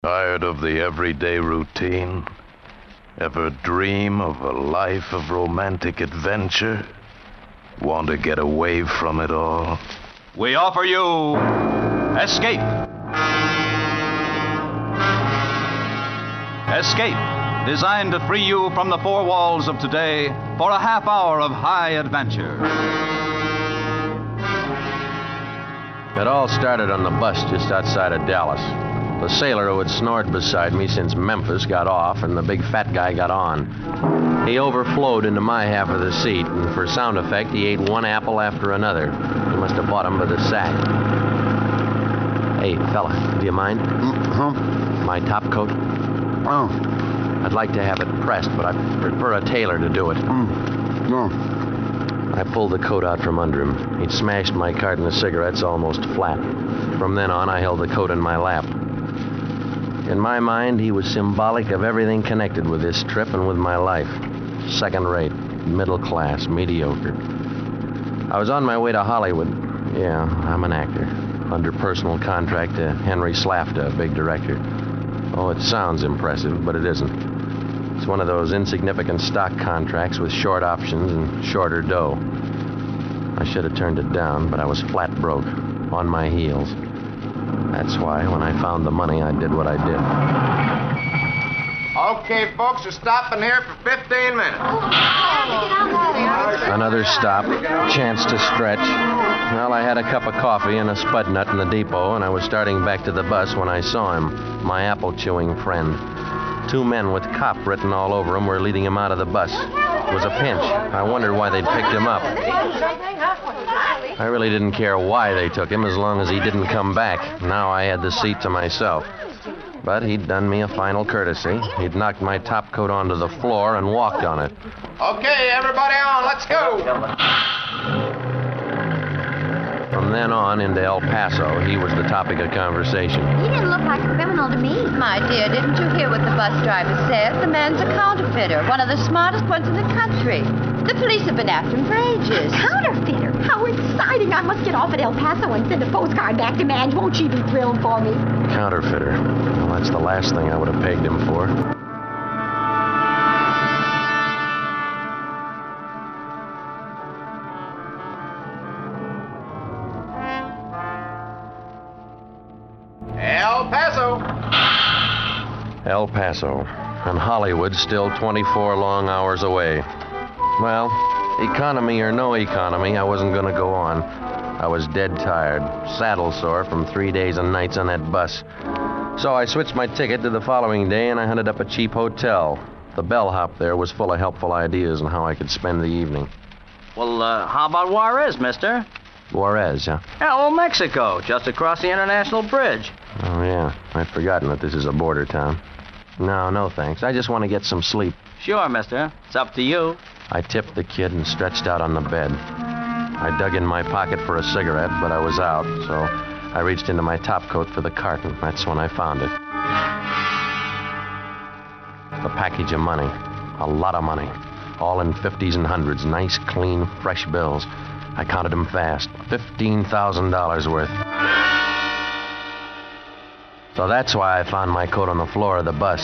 Tired of the everyday routine? Ever dream of a life of romantic adventure? Want to get away from it all? We offer you Escape. Escape, designed to free you from the four walls of today for a half hour of high adventure. It all started on the bus just outside of Dallas. The sailor who had snored beside me since Memphis got off, and the big fat guy got on. He overflowed into my half of the seat, and for sound effect, he ate one apple after another. He must have bought them by the sack. Hey, fella, do you mind? My top coat? Oh. I'd like to have it pressed, but I prefer a tailor to do it. No. I pulled the coat out from under him. He'd smashed my carton of cigarettes almost flat. From then on, I held the coat in my lap. In my mind, he was symbolic of everything connected with this trip and with my life. Second rate, middle class, mediocre. I was on my way to Hollywood. Yeah, I'm an actor. Under personal contract to Henry Slafta, a big director. Oh, it sounds impressive, but it isn't. It's one of those insignificant stock contracts with short options and shorter dough. I should have turned it down, but I was flat broke, on my heels. That's why, when I found the money, I did what I did. Okay, folks, we're stopping here for 15 minutes. Another stop, chance to stretch. Well, I had a cup of coffee and a spud nut in the depot, and I was starting back to the bus when I saw him, my apple-chewing friend. Two men with cop written all over him were leading him out of the bus. It was a pinch. I wondered why they'd picked him up. I really didn't care why they took him as long as he didn't come back. Now I had the seat to myself. But he'd done me a final courtesy. He'd knocked my top coat onto the floor and walked on it. Okay, everybody on, let's go. From then on into El Paso, he was the topic of conversation. He didn't look like a criminal to me. My dear, didn't you hear what the bus driver said? The man's a counterfeiter, one of the smartest ones in the country. The police have been after him for ages. Counterfeiter? How exciting. I must get off at El Paso and send a postcard back to Madge. Won't she be thrilled for me? Counterfeiter. Well, that's the last thing I would have pegged him for. El Paso. El Paso. And Hollywood still 24 long hours away. Well, economy or no economy, I wasn't going to go on. I was dead tired, saddle sore from 3 days and nights on that bus. So I switched my ticket to the following day, and I hunted up a cheap hotel. The bellhop there was full of helpful ideas on how I could spend the evening. Well, how about Juarez, mister? Juarez, huh? Yeah, old Mexico, just across the International Bridge. Oh, yeah. I'd forgotten that this is a border town. No thanks. I just want to get some sleep. Sure, mister. It's up to you. I tipped the kid and stretched out on the bed. I dug in my pocket for a cigarette, but I was out, so I reached into my topcoat for the carton. That's when I found it. The package of money. A lot of money. All in 50s and 100s. Nice, clean, fresh bills. I counted them fast. $15,000 worth. So that's why I found my coat on the floor of the bus.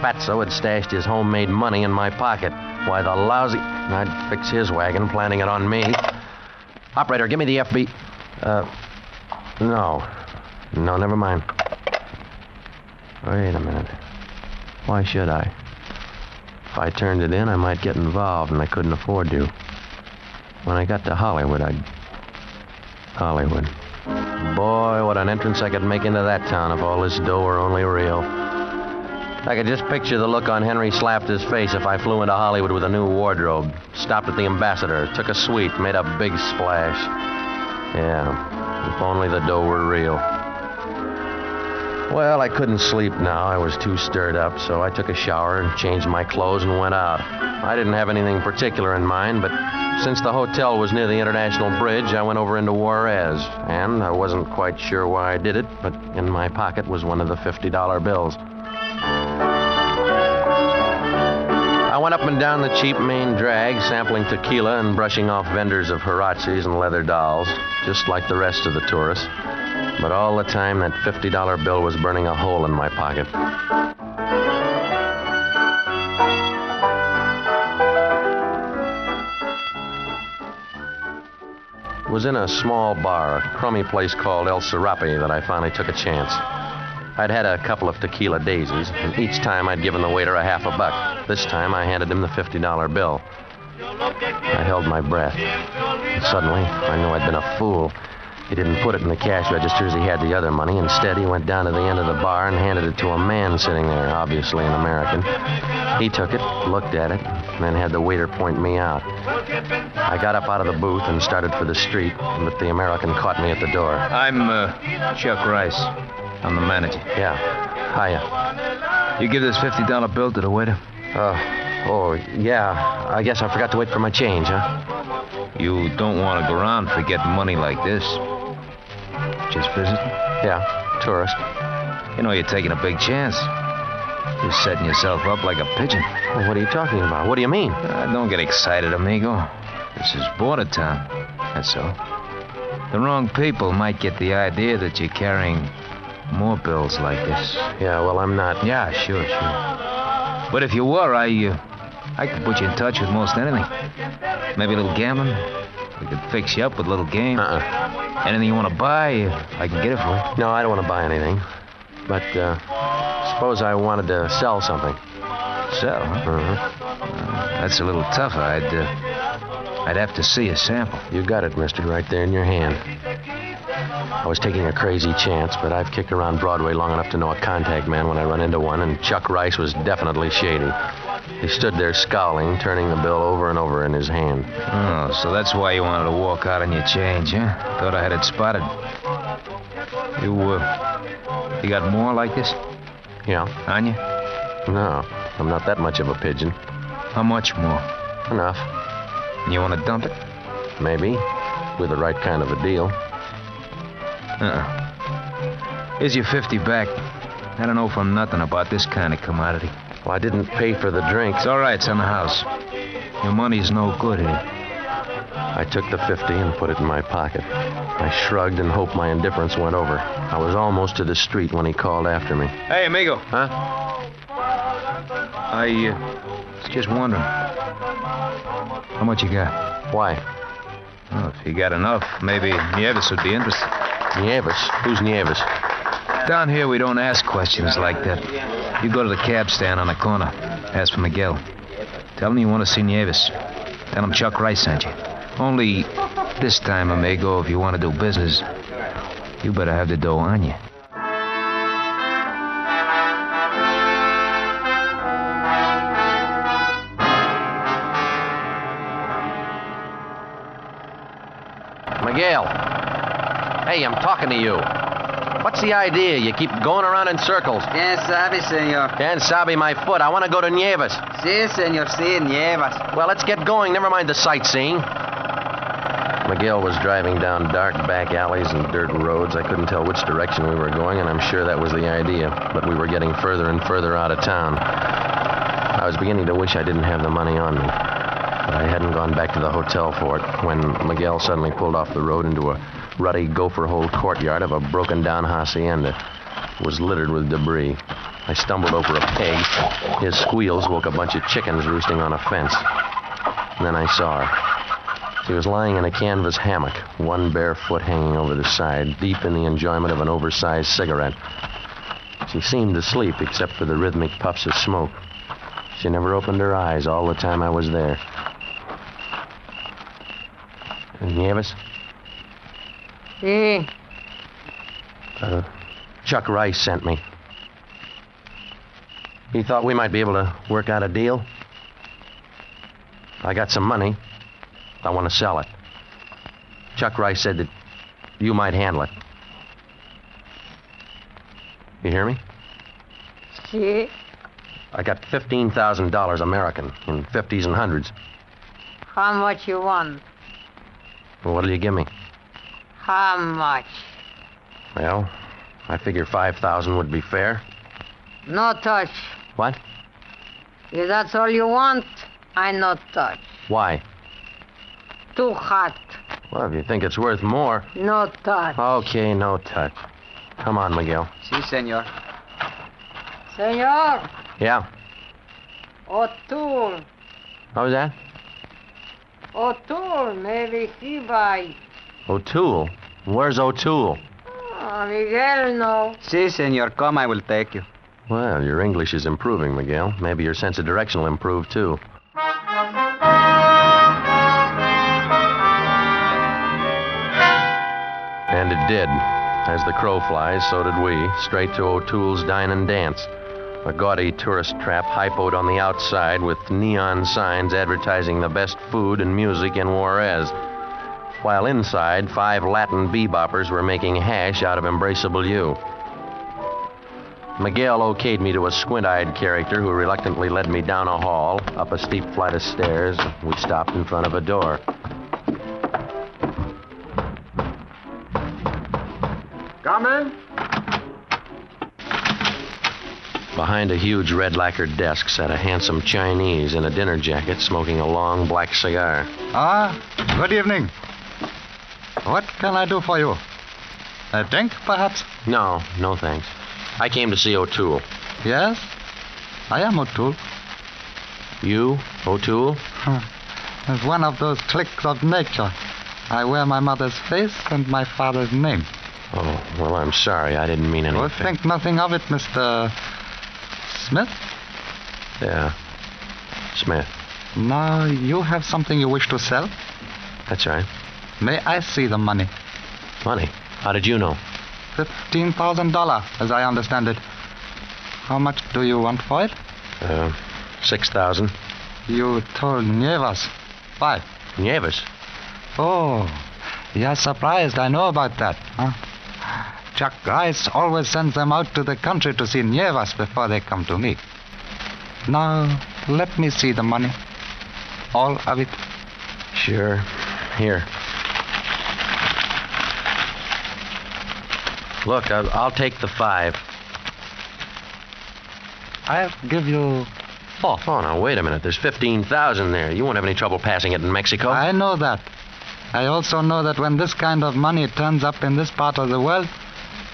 Fatso had stashed his homemade money in my pocket. Why, the lousy... I'd fix his wagon, planting it on me. Operator, give me the FB... No, never mind. Wait a minute. Why should I? If I turned it in, I might get involved, and I couldn't afford to. When I got to Hollywood, Hollywood. Boy, what an entrance I could make into that town if all this dough were only real. I could just picture the look on Henry Slafta's face if I flew into Hollywood with a new wardrobe, stopped at the Ambassador, took a suite, made a big splash. Yeah, if only the dough were real. Well, I couldn't sleep now. I was too stirred up, so I took a shower and changed my clothes and went out. I didn't have anything particular in mind, but since the hotel was near the International Bridge, I went over into Juarez, and I wasn't quite sure why I did it, but in my pocket was one of the $50 bills. I went up and down the cheap main drag, sampling tequila and brushing off vendors of huaraches and leather dolls, just like the rest of the tourists. But all the time, that $50 bill was burning a hole in my pocket. It was in a small bar, a crummy place called El Serape, that I finally took a chance. I'd had a couple of tequila daisies, and each time I'd given the waiter a $50. This time I handed him the $50 bill. I held my breath. And suddenly, I knew I'd been a fool. He didn't put it in the cash register as he had the other money. Instead, he went down to the end of the bar and handed it to a man sitting there, obviously an American. He took it, looked at it, and then had the waiter point me out. I got up out of the booth and started for the street, but the American caught me at the door. I'm Chuck Rice. I'm the manager. Yeah. Hiya. You give this $50 bill to the waiter? Yeah. I guess I forgot to wait for my change, huh? You don't want to go around forgetting money like this. Just visiting? Yeah, tourist. You know, you're taking a big chance. You're setting yourself up like a pigeon. Well, what are you talking about? What do you mean? Don't get excited, amigo. This is border town. That's all. The wrong people might get the idea that you're carrying more bills like this. Yeah, well, I'm not. Yeah, sure. But if you were, I could put you in touch with most anything. Maybe a little gambling. We could fix you up with a little game. Anything you want to buy, I can get it for you. No, I don't want to buy anything. But, suppose I wanted to sell something. Sell, huh? That's a little tougher. I'd have to see a sample. You got it, mister, right there in your hand. I was taking a crazy chance, but I've kicked around Broadway long enough to know a contact man when I run into one, and Chuck Rice was definitely shady. He stood there scowling, turning the bill over and over in his hand. Oh, so that's why you wanted to walk out on your change, huh? Thought I had it spotted. You got more like this? Yeah. On you? No, I'm not that much of a pigeon. How much more? Enough. You want to dump it? Maybe, with the right kind of a deal. Here's your 50 back. I don't know from nothing about this kind of commodity. Well, I didn't pay for the drinks. It's all right. It's in the house. Your money's no good here. I took the 50 and put it in my pocket. I shrugged and hoped my indifference went over. I was almost to the street when he called after me. Hey, amigo. Huh? I was just wondering. How much you got? Why? Well, if you got enough, maybe Nieves would be interested. Nieves? Who's Nieves? Down here, we don't ask questions like that. You go to the cab stand on the corner. Ask for Miguel. Tell him you want to see Nieves. Tell him Chuck Rice sent you. Only this time, amigo, if you want to do business, you better have the dough on you. Miguel. Hey, I'm talking to you. What's the idea? You keep going around in circles. Quien sabe, senor? Can't sabe my foot. I want to go to Nieves. Sí, senor, sí, Nieves. Well, let's get going. Never mind the sightseeing. Miguel was driving down dark back alleys and dirt roads. I couldn't tell which direction we were going, and I'm sure that was the idea. But we were getting further and further out of town. I was beginning to wish I didn't have the money on me. But I hadn't gone back to the hotel for it when Miguel suddenly pulled off the road into a ruddy gopher-hole courtyard of a broken-down hacienda. It was littered with debris. I stumbled over a peg. His squeals woke a bunch of chickens roosting on a fence. And then I saw her. She was lying in a canvas hammock, one bare foot hanging over the side, deep in the enjoyment of an oversized cigarette. She seemed asleep, except for the rhythmic puffs of smoke. She never opened her eyes all the time I was there. Nieves? Sí. Chuck Rice sent me. He thought we might be able to work out a deal. I got some money. I want to sell it. Chuck Rice said that you might handle it. You hear me? Sí. I got $15,000 American in 50s and 100s. How much you want? Well, what'll you give me? How much? Well, I figure 5,000 would be fair. No touch. What? If that's all you want, I no touch. Why? Too hot. Well, if you think it's worth more. No touch. Okay, no touch. Come on, Miguel. Si, senor. Senor, Yeah? O'Toole. What was that? O'Toole, maybe he buy. O'Toole? Where's O'Toole? Miguel, no. Si, senor. Come, I will take you. Well, your English is improving, Miguel. Maybe your sense of direction will improve, too. And it did. As the crow flies, so did we, straight to O'Toole's Dine and Dance. A gaudy tourist trap hypoed on the outside with neon signs advertising the best food and music in Juarez. While inside, 5 Latin beboppers were making hash out of Embraceable You. Miguel okayed me to a squint-eyed character who reluctantly led me down a hall, up a steep flight of stairs. We stopped in front of a door. Come in. Behind a huge red lacquered desk sat a handsome Chinese in a dinner jacket smoking a long black cigar. Good evening. What can I do for you? A drink, perhaps? No thanks. I came to see O'Toole. Yes, I am O'Toole. You, O'Toole? As one of those cliques of nature. I wear my mother's face and my father's name. Oh, well, I'm sorry. I didn't mean anything. Oh, think nothing of it, Mr. Smith? Yeah, Smith. Now, you have something you wish to sell? That's right. May I see the money? Money? How did you know? $15,000, as I understand it. How much do you want for it? 6,000. You told Nievas. 5. Nieves? Oh, you're surprised. I know about that, huh? Chuck Rice always sends them out to the country to see Nievas before they come to me. Now, let me see the money. All of it. Sure. Here. Look, I'll take the 5. I'll give you 4. Oh, now, wait a minute. There's 15,000 there. You won't have any trouble passing it in Mexico. I know that. I also know that when this kind of money turns up in this part of the world,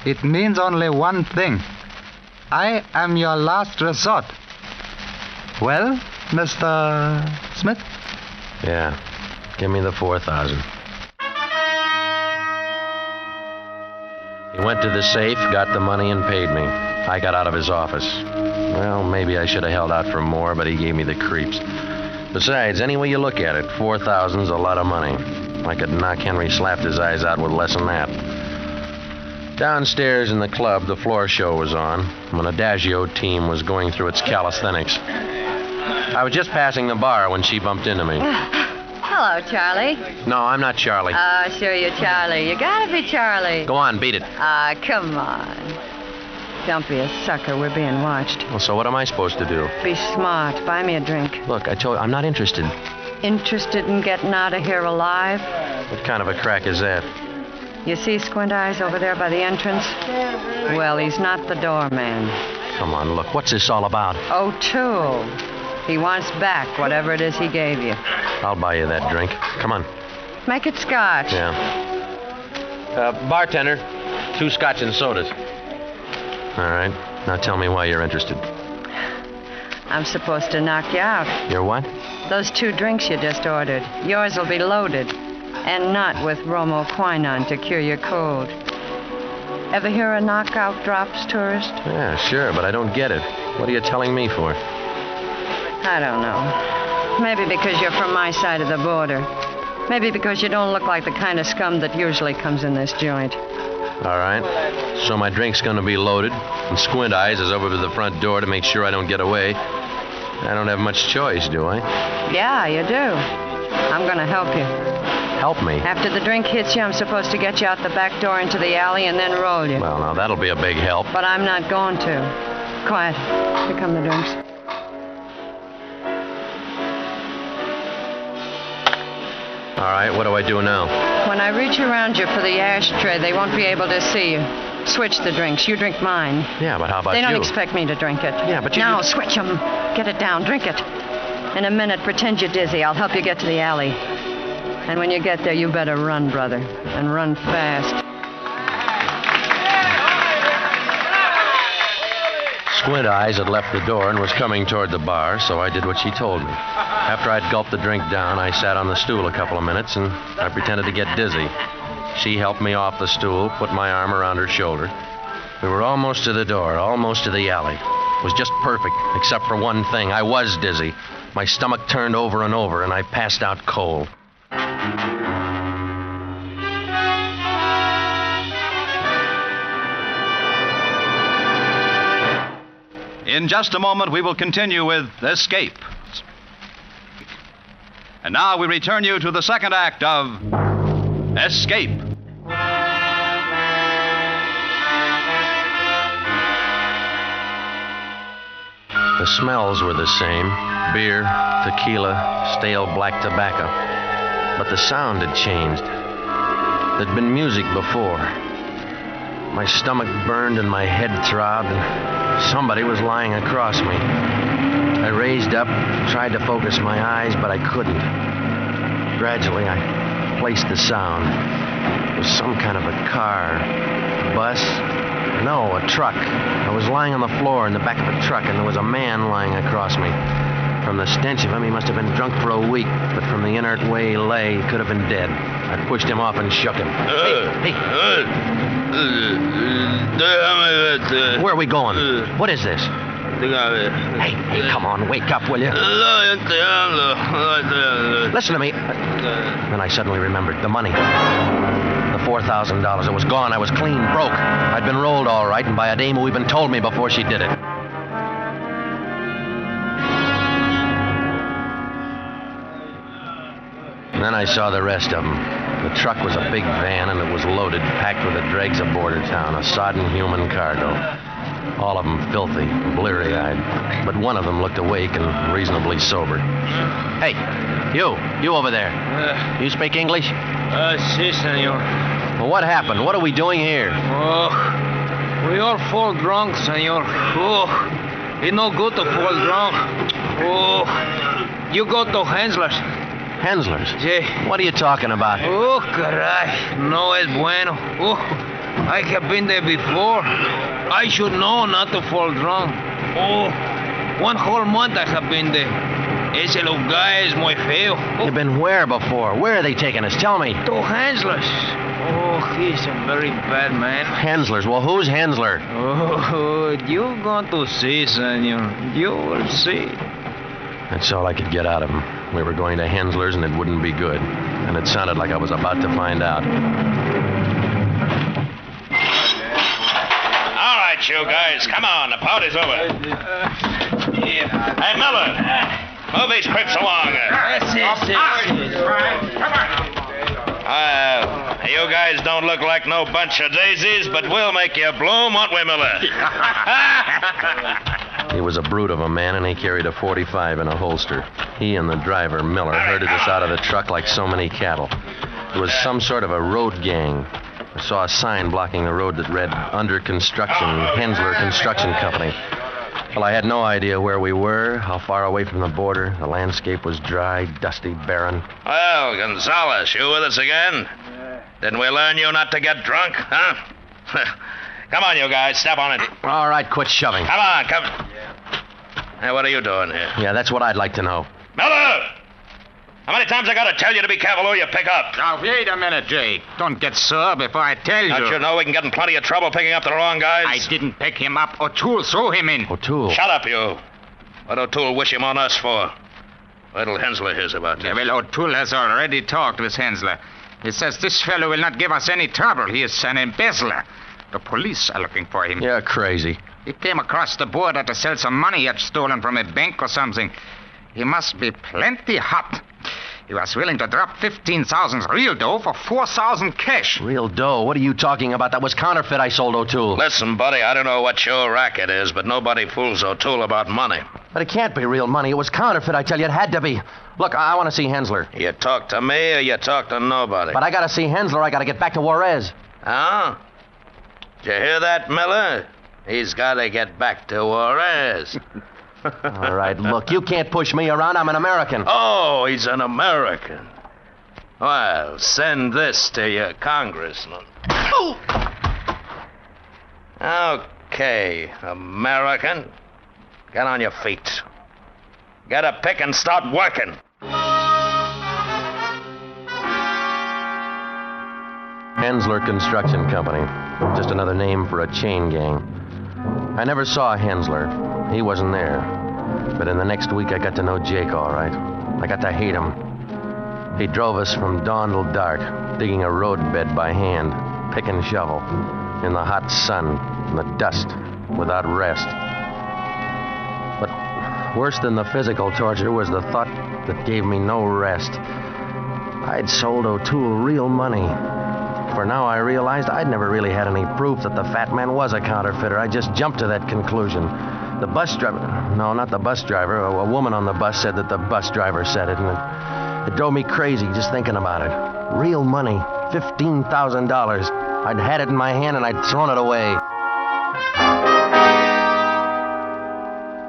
it means only one thing. I am your last resort. Well, Mr. Smith? Yeah. Give me the 4,000. He went to the safe, got the money, and paid me. I got out of his office. Well, maybe I should have held out for more, but he gave me the creeps. Besides, any way you look at it, 4,000's a lot of money. I could knock Henry Slapped-His Eyes out with less than that. Downstairs in the club, the floor show was on, when Adagio team was going through its calisthenics. I was just passing the bar when she bumped into me. Hello, Charlie. No, I'm not Charlie. Sure you're Charlie. You gotta be Charlie. Go on, beat it. Come on. Don't be a sucker. We're being watched. Well, so what am I supposed to do? Be smart. Buy me a drink. Look, I told you, I'm not interested. Interested in getting out of here alive? What kind of a crack is that? You see Squint Eyes over there by the entrance? Well, he's not the doorman. Come on, look, what's this all about? O'Toole. He wants back whatever it is he gave you. I'll buy you that drink. Come on. Make it scotch. Yeah. Bartender, 2 scotch and sodas. All right. Now tell me why you're interested. I'm supposed to knock you out. You're what? Those 2 drinks you just ordered. Yours will be loaded. And not with bromoquinine to cure your cold. Ever hear of knockout drops, tourist? Yeah, sure, but I don't get it. What are you telling me for? I don't know. Maybe because you're from my side of the border. Maybe because you don't look like the kind of scum that usually comes in this joint. All right. So my drink's gonna be loaded, and Squint Eyes is over to the front door to make sure I don't get away. I don't have much choice, do I? Yeah, you do. I'm gonna help you. Help me? After the drink hits you, I'm supposed to get you out the back door into the alley and then roll you. Well, now that'll be a big help. But I'm not going to. Quiet. Here come the drinks. All right, what do I do now? When I reach around you for the ashtray, they won't be able to see you. Switch the drinks. You drink mine. Yeah, but how about you? They don't you? expect me to drink it. Yeah, but you... Now, switch them. Get it down. Drink it. In a minute, pretend you're dizzy. I'll help you get to the alley. And when you get there, you better run, brother, and run fast. Squint Eyes had left the door and was coming toward the bar, so I did what she told me. After I'd gulped the drink down, I sat on the stool a couple of minutes, and I pretended to get dizzy. She helped me off the stool, put my arm around her shoulder. We were almost to the door, almost to the alley. It was just perfect, except for one thing. I was dizzy. My stomach turned over and over, and I passed out cold. In just a moment, we will continue with Escape. And now we return you to the second act of Escape. The smells were the same. Beer, tequila, stale black tobacco. But the sound had changed. There'd been music before. My stomach burned and my head throbbed, and somebody was lying across me. I raised up, tried to focus my eyes, but I couldn't. Gradually, I placed the sound. It was some kind of a car, a bus. No, a truck. I was lying on the floor in the back of a truck, and there was a man lying across me. From the stench of him, he must have been drunk for a week, but from the inert way he lay, he could have been dead. I pushed him off and shook him. Hey! Where are we going? What is this? Hey, come on, wake up, will you? Listen to me. Then I suddenly remembered the money. The $4,000. It was gone. I was clean broke. I'd been rolled all right, and by a dame who even told me before she did it. And then I saw the rest of them. The truck was a big van, and it was loaded, packed with the dregs of border town, a sodden human cargo. All of them filthy, bleary-eyed. But one of them looked awake and reasonably sober. Hey, you over there. You speak English? Si, senor. Well, what happened? What are we doing here? Oh, we all fall drunk, senor. Oh, it's no good to fall drunk. Oh, you go to Hensler's. Hensler's? Sí. What are you talking about? Oh, caray. No es bueno. Oh, I have been there before. I should know not to fall drunk. Oh, 1 whole month I have been there. Ese lugar es muy feo. Oh. You've been where before? Where are they taking us? Tell me. To Hensler's. Oh, he's a very bad man. Hensler's? Well, who's Hensler? Oh, you're going to see, senor. You will see. That's all I could get out of him. We were going to Hensler's, and it wouldn't be good. And it sounded like I was about to find out. All right, you guys, come on. The party's over. Hey, Miller, move these crooks along. You guys don't look like no bunch of daisies, but we'll make you bloom, won't we, Miller? He was a brute of a man, and he carried a .45 in a holster. He and the driver, Miller, herded us out of the truck like so many cattle. It was some sort of a road gang. I saw a sign blocking the road that read, "Under construction, Hensler Construction Company." Well, I had no idea where we were, how far away from the border. The landscape was dry, dusty, barren. Well, Gonzales, you with us again? Didn't we learn you not to get drunk, huh? Come on, you guys, step on it. All right, quit shoving. Come on, come. Hey, what are you doing here? Yeah, that's what I'd like to know. Miller! How many times I gotta tell you to be careful who you pick up? Now, wait a minute, Jake. Don't get sore before I tell you. Don't you know we can get in plenty of trouble picking up the wrong guys? I didn't pick him up. O'Toole threw him in. O'Toole? Shut up, you. What O'Toole wish him on us for? Wait till Hensler hears about this. Yeah, well, O'Toole has already talked with Hensler. He says this fellow will not give us any trouble. He is an embezzler. The police are looking for him. You're crazy. He came across the border to sell some money he had stolen from a bank or something. He must be plenty hot. He was willing to drop 15,000 real dough for 4,000 cash. Real dough? What are you talking about? That was counterfeit I sold O'Toole. Listen, buddy, I don't know what your racket is, but nobody fools O'Toole about money. But it can't be real money. It was counterfeit, I tell you. It had to be. Look, I want to see Hensler. You talk to me or you talk to nobody? But I got to see Hensler. I got to get back to Juarez. Huh? Did you hear that, Miller? He's got to get back to Juarez. All right, look, you can't push me around. I'm an American. Oh, he's an American. Well, send this to your congressman. Okay, American. Get on your feet. Get a pick and start working. Hensler Construction Company. Just another name for a chain gang. I never saw Hensler. He wasn't there. But in the next week, I got to know Jake all right. I got to hate him. He drove us from dawn till dark, digging a roadbed by hand, pick and shovel, in the hot sun, in the dust, without rest. But worse than the physical torture was the thought that gave me no rest. I'd sold O'Toole real money. For now I realized I'd never really had any proof that the fat man was a counterfeiter. I just jumped to that conclusion. The bus driver... No, not the bus driver. A woman on the bus said that the bus driver said it, and it drove me crazy just thinking about it. Real money. $15,000. I'd had it in my hand and I'd thrown it away.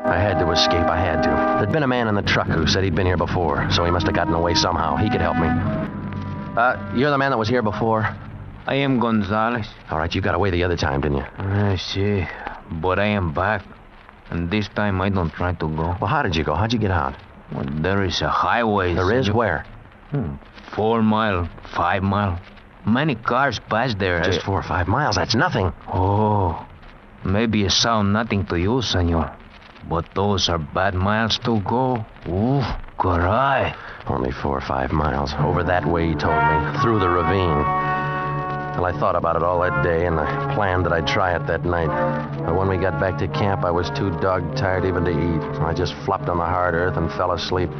I had to escape. I had to. There'd been a man in the truck who said he'd been here before, so he must have gotten away somehow. He could help me. You're the man that was here before? I am Gonzalez. All right, you got away the other time, didn't you? I see. But I am back. And this time I don't try to go. Well, how did you go? How'd you get out? Well, there is a highway. There is? Where? 4 mile, 5 mile. Many cars pass there. Just 4 or 5 miles. That's nothing. Oh, maybe it sounds nothing to you, senor. But those are bad miles to go. Ooh, caray. Only 4 or 5 miles. Over that way, he told me. Through the ravine. Well, I thought about it all that day, and I planned that I'd try it that night. But when we got back to camp, I was too dog-tired even to eat. I just flopped on the hard earth and fell asleep.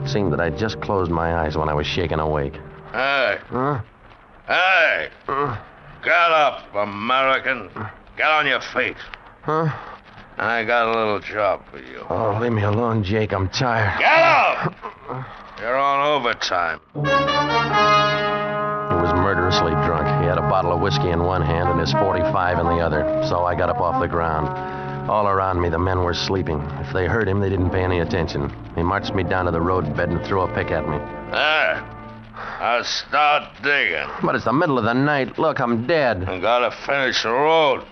Seemed that I'd just closed my eyes when I was shaken awake. Hey. Huh? Hey. Get up, American. Get on your feet. Huh? I got a little job for you. Oh, leave me alone, Jake. I'm tired. Get up! You're on overtime. He was murderously drunk. He had a bottle of whiskey in one hand and his .45 in the other. So I got up off the ground. All around me, the men were sleeping. If they heard him, they didn't pay any attention. He marched me down to the roadbed and threw a pick at me. There. I'll start digging. But it's the middle of the night. Look, I'm dead. I gotta finish the road.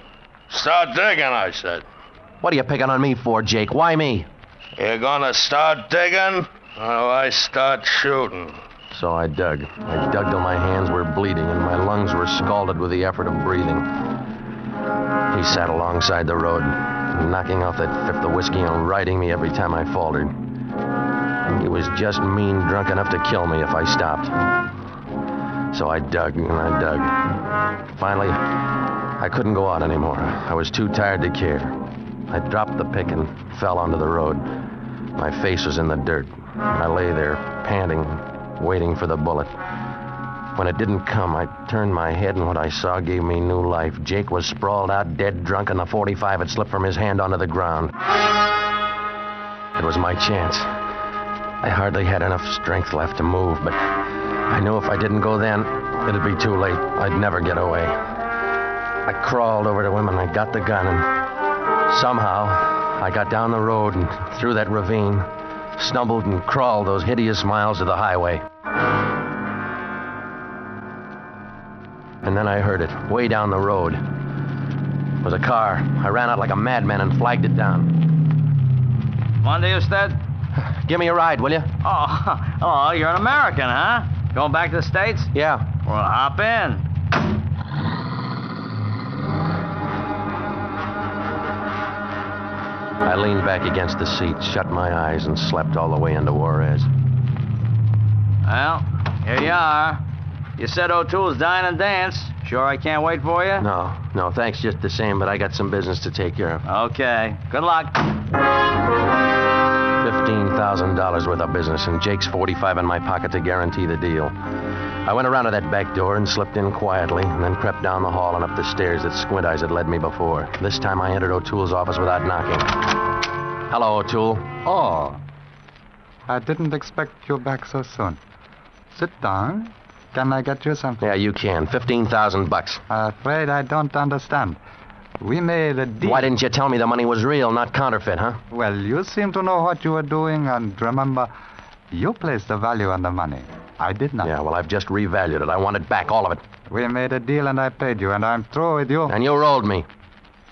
Start digging, I said. What are you picking on me for, Jake? Why me? You're gonna start digging, or I start shooting? So I dug. I dug till my hands were bleeding and my lungs were scalded with the effort of breathing. He sat alongside the road, knocking off that fifth of whiskey and riding me every time I faltered. He was just mean drunk enough to kill me if I stopped. So I dug and I dug. Finally, I couldn't go on anymore. I was too tired to care. I dropped the pick and fell onto the road. My face was in the dirt. I lay there, panting, waiting for the bullet. When it didn't come, I turned my head, and what I saw gave me new life. Jake was sprawled out, dead drunk, and the .45 had slipped from his hand onto the ground. It was my chance. I hardly had enough strength left to move, but I knew if I didn't go then, it'd be too late. I'd never get away. I crawled over to him, and I got the gun, and somehow I got down the road and through that ravine, stumbled and crawled those hideous miles to the highway. And then I heard it, way down the road. It was a car. I ran out like a madman and flagged it down. Monday, usted? Give me a ride, will you? Oh, you're an American, huh? Going back to the States? Yeah. Well, hop in. I leaned back against the seat, shut my eyes, and slept all the way into Juarez. Well, here you are. You said O'Toole's dine and dance. Sure I can't wait for you? No, thanks just the same, but I got some business to take care of. Okay. Good luck. $15,000 worth of business, and Jake's .45 in my pocket to guarantee the deal. I went around to that back door and slipped in quietly, and then crept down the hall and up the stairs that Squint Eyes had led me before. This time I entered O'Toole's office without knocking. Hello, O'Toole. Oh, I didn't expect you back so soon. Sit down. Can I get you something? Yeah, you can. $15,000. Afraid I don't understand. We made a deal. Why didn't you tell me the money was real, not counterfeit, huh? Well, you seem to know what you were doing, and remember, you placed the value on the money. I did not. Yeah, well, I've just revalued it. I want it back, all of it. We made a deal and I paid you, and I'm through with you. And you rolled me.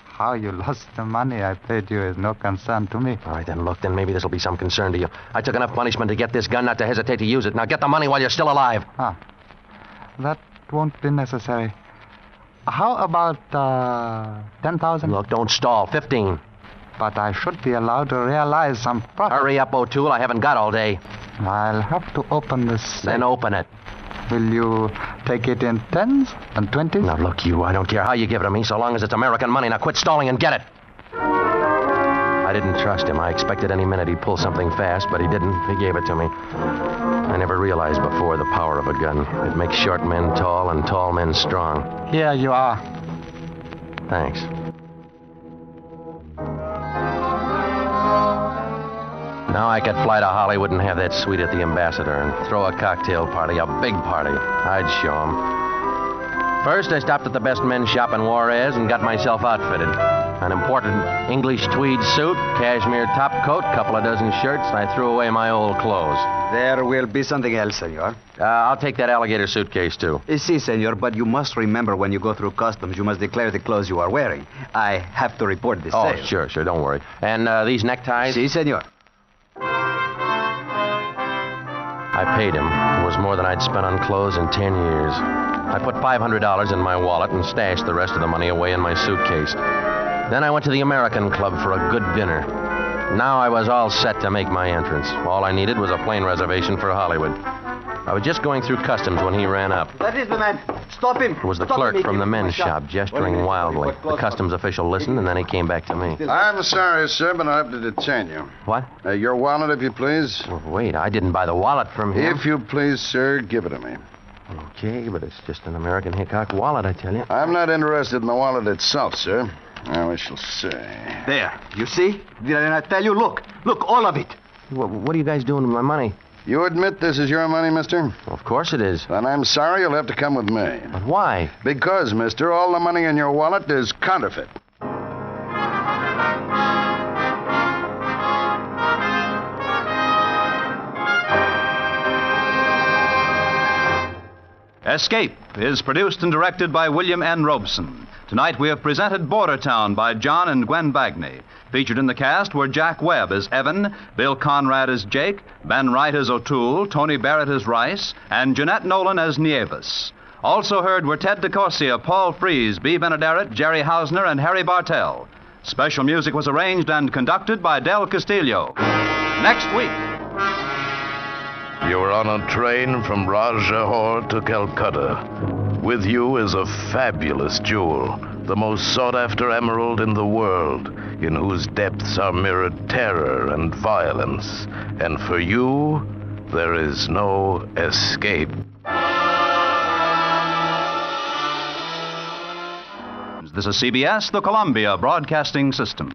How you lost the money I paid you is no concern to me. All right, then look, then maybe this will be some concern to you. I took enough punishment to get this gun not to hesitate to use it. Now get the money while you're still alive. That won't be necessary. How about 10,000? Look, don't stall. 15. But I should be allowed to realize some profit. Hurry up, O'Toole. I haven't got all day. I'll have to open this safe. Then open it. Will you take it in 10s and 20s? Now, look, you, I don't care how you give it to me, so long as it's American money. Now quit stalling and get it. I didn't trust him. I expected any minute he'd pull something fast, but he didn't. He gave it to me. I never realized before the power of a gun. It makes short men tall and tall men strong. Here you are. Thanks. Now I could fly to Hollywood and have that suite at the Ambassador and throw a cocktail party, a big party. I'd show 'em. First, I stopped at the best men's shop in Juarez and got myself outfitted. An important English tweed suit, cashmere top coat, couple of dozen shirts. I threw away my old clothes. There will be something else, senor. I'll take that alligator suitcase, too. Si, senor, but you must remember when you go through customs, you must declare the clothes you are wearing. I have to report this Oh, sale. sure, don't worry. And these neckties? Si, senor. I paid him. It was more than I'd spent on clothes in 10 years. I put $500 in my wallet and stashed the rest of the money away in my suitcase. Then I went to the American Club for a good dinner. Now I was all set to make my entrance. All I needed was a plane reservation for Hollywood. I was just going through customs when he ran up. That is the man. Stop him. It was the clerk from the men's shop, gesturing wildly. The customs official listened, and then he came back to me. I'm sorry, sir, but I have to detain you. What? Your wallet, if you please. Oh, wait, I didn't buy the wallet from him. If you please, sir, give it to me. Okay, but it's just an American Hickok wallet, I tell you. I'm not interested in the wallet itself, sir. Now, we shall see. There. You see? Didn't I tell you? Look, all of it. What are you guys doing with my money? You admit this is your money, mister? Of course it is. Then I'm sorry, you'll have to come with me. But why? Because, mister, all the money in your wallet is counterfeit. Escape is produced and directed by William N. Robeson. Tonight we have presented Border Town by John and Gwen Bagney. Featured in the cast were Jack Webb as Evan, Bill Conrad as Jake, Ben Wright as O'Toole, Tony Barrett as Rice, and Jeanette Nolan as Nieves. Also heard were Ted DeCorsia, Paul Frees, B. Benaderet, Jerry Hausner, and Harry Bartell. Special music was arranged and conducted by Del Castillo. Next week. You're on a train from Rajahor to Calcutta. With you is a fabulous jewel, the most sought-after emerald in the world, in whose depths are mirrored terror and violence. And for you, there is no escape. This is CBS, the Columbia Broadcasting System.